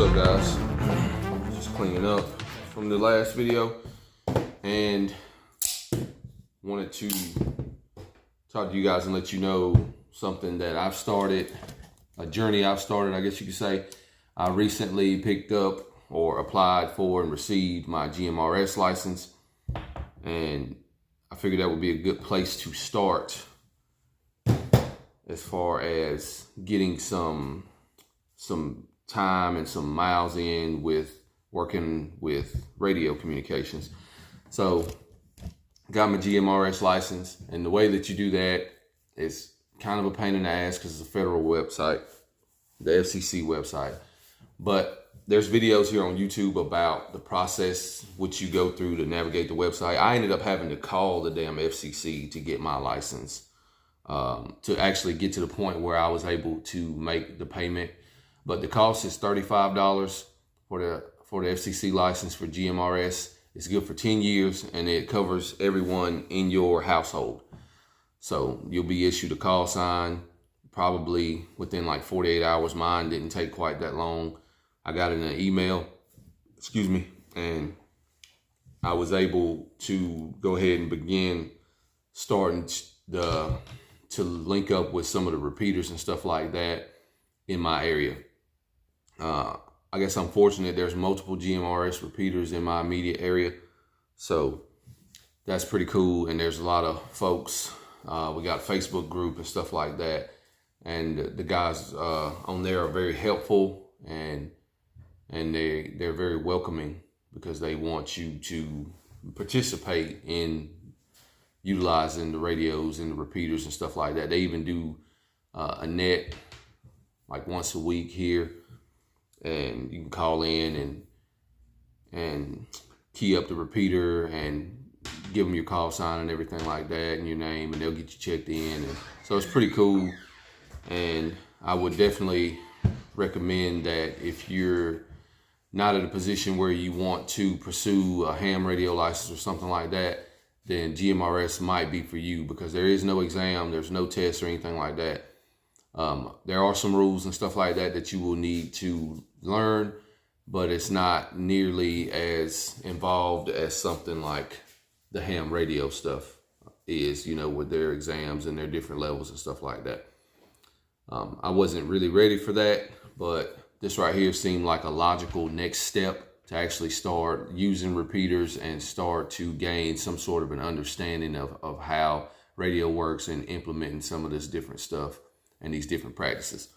up, guys? Just cleaning up from the last video and wanted to talk to you guys and let you know something that I've started, a journey I've started, I guess you could say. I recently picked up or applied for and received my GMRS license, and I figured that would be a good place to start as far as getting some time and some miles in with working with radio communications. So got my GMRS license, and the way that you do that is kind of a pain in the ass because it's a federal website, the FCC website. But there's videos here on YouTube about the process which you go through to navigate the website. I ended up having to call the damn FCC to get my license, to actually get to the point where I was able to make the payment. But the cost is $35 for the FCC license for GMRS. It's good for 10 years, and it covers everyone in your household. So you'll be issued a call sign probably within like 48 hours. Mine didn't take quite that long. I got it in an email, and I was able to go ahead and begin starting to link up with some of the repeaters and stuff like that in my area. I guess I'm fortunate there's multiple GMRS repeaters in my immediate area, so that's pretty cool. And there's a lot of folks. We got a Facebook group and stuff like that, and the guys on there are very helpful, and they're very welcoming because they want you to participate in utilizing the radios and the repeaters and stuff like that. They even do a net like once a week here, and you can call in and key up the repeater and give them your call sign and everything like that and your name, and they'll get you checked in. And so it's pretty cool, and I would definitely recommend that if you're not at a position where you want to pursue a ham radio license or something like that, then GMRS might be for you, because there is no exam, there's no test or anything like that. There are some rules and stuff like that that you will need to learn, but it's not nearly as involved as something like the ham radio stuff is, with their exams and their different levels and stuff like that. I wasn't really ready for that, but this right here seemed like a logical next step to actually start using repeaters and start to gain some sort of an understanding of how radio works and implementing some of this different stuff and these different practices.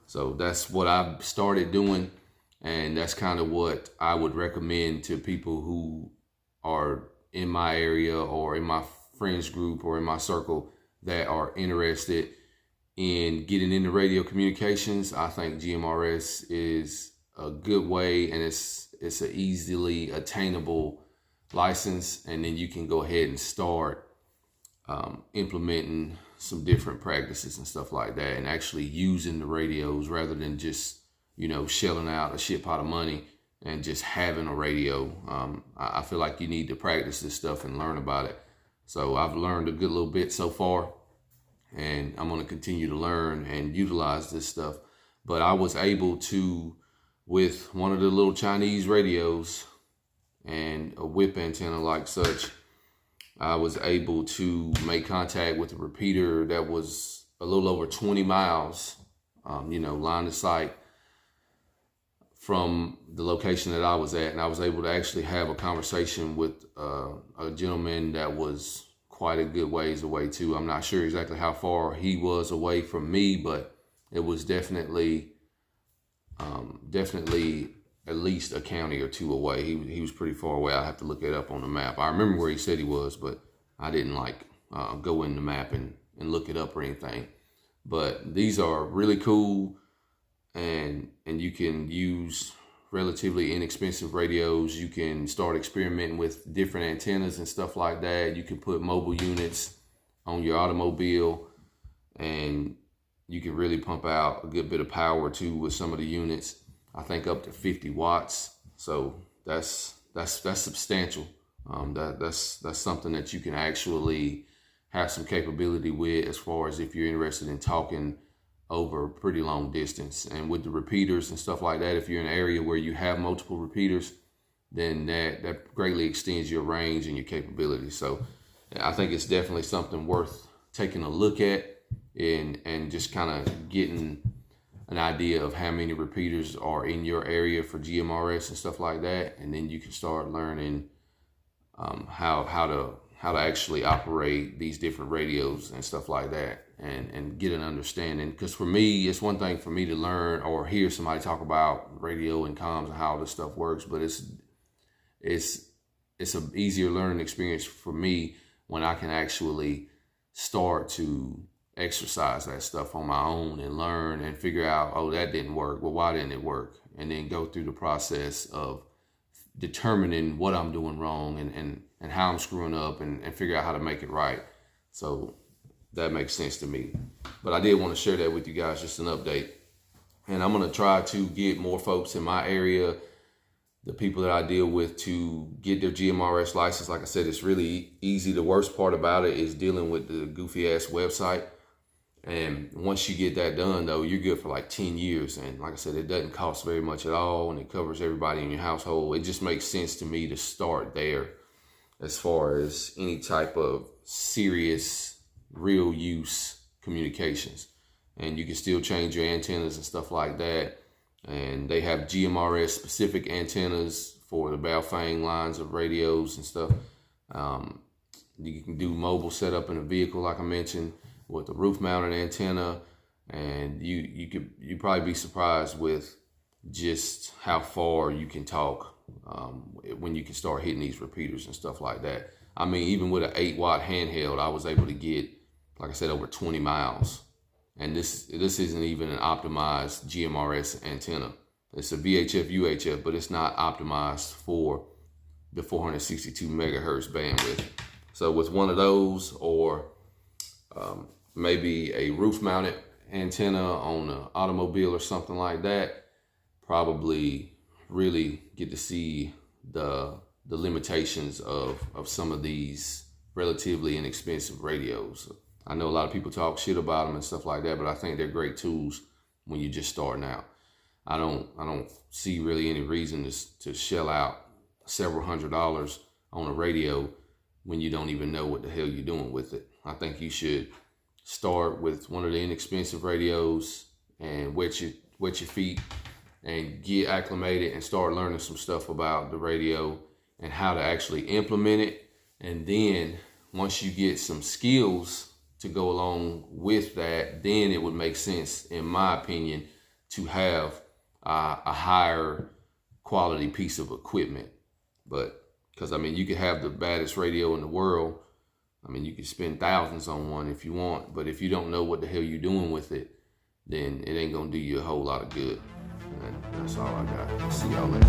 So that's what I've started doing, and that's kind of what I would recommend to people who are in my area or in my friends group or in my circle that are interested in getting into radio communications. I think GMRS is a good way, and it's an easily attainable license, and then you can go ahead and start implementing some different practices and stuff like that, and actually using the radios rather than just shelling out a shit pot of money and just having a radio. I feel like you need to practice this stuff and learn about it. So I've learned a good little bit so far, and I'm going to continue to learn and utilize this stuff. But I was able to, with one of the little Chinese radios and a whip antenna like such, I was able to make contact with a repeater that was a little over 20 miles, line of sight from the location that I was at. And I was able to actually have a conversation with a gentleman that was quite a good ways away too. I'm not sure exactly how far he was away from me, but it was definitely at least a county or two away. He was pretty far away. I have to look it up on the map. I remember where he said he was, but I didn't go in the map and look it up or anything. But these are really cool, and you can use relatively inexpensive radios. You can start experimenting with different antennas and stuff like that. You can put mobile units on your automobile, and you can really pump out a good bit of power too with some of the units. I think up to 50 watts. So that's substantial. That's something that you can actually have some capability with, as far as if you're interested in talking over a pretty long distance. And with the repeaters and stuff like that, if you're in an area where you have multiple repeaters, then that greatly extends your range and your capability. So I think it's definitely something worth taking a look at and just kind of getting an idea of how many repeaters are in your area for GMRS and stuff like that. And then you can start learning how to actually operate these different radios and stuff like that, and get an understanding. Because for me, it's one thing for me to learn or hear somebody talk about radio and comms and how this stuff works, but it's an easier learning experience for me when I can actually start to exercise that stuff on my own and learn and figure out, oh, that didn't work. Well, why didn't it work? And then go through the process of determining what I'm doing wrong and how I'm screwing up and figure out how to make it right. So that makes sense to me. But I did want to share that with you guys, just an update. And I'm going to try to get more folks in my area, the people that I deal with, to get their GMRS license. Like I said, it's really easy. The worst part about it is dealing with the goofy ass website. And once you get that done, though, you're good for like 10 years. And like I said, it doesn't cost very much at all, and it covers everybody in your household. It just makes sense to me to start there as far as any type of serious, real use communications. And you can still change your antennas and stuff like that. And they have GMRS specific antennas for the Baofeng lines of radios and stuff. You can do mobile setup in a vehicle, like I mentioned, with the roof mounted antenna. And you'd probably be surprised with just how far you can talk when you can start hitting these repeaters and stuff like that. I mean, even with an 8-watt handheld, I was able to get, like I said, over 20 miles. And this isn't even an optimized GMRS antenna. It's a VHF UHF, but it's not optimized for the 462 megahertz bandwidth. So with one of those, or maybe a roof mounted antenna on an automobile or something like that, probably really get to see the limitations of some of these relatively inexpensive radios. I know a lot of people talk shit about them and stuff like that, but I think they're great tools when you're just starting out. I don't see really any reason to shell out several $100s on a radio when you don't even know what the hell you're doing with it. I think you should start with one of the inexpensive radios and wet your feet and get acclimated and start learning some stuff about the radio and how to actually implement it. And then once you get some skills to go along with that, then it would make sense, in my opinion, to have a higher quality piece of equipment. But because, I mean, you could have the baddest radio in the world. I mean, you could spend thousands on one if you want, but if you don't know what the hell you're doing with it, then it ain't gonna do you a whole lot of good. And that's all I got. See y'all later.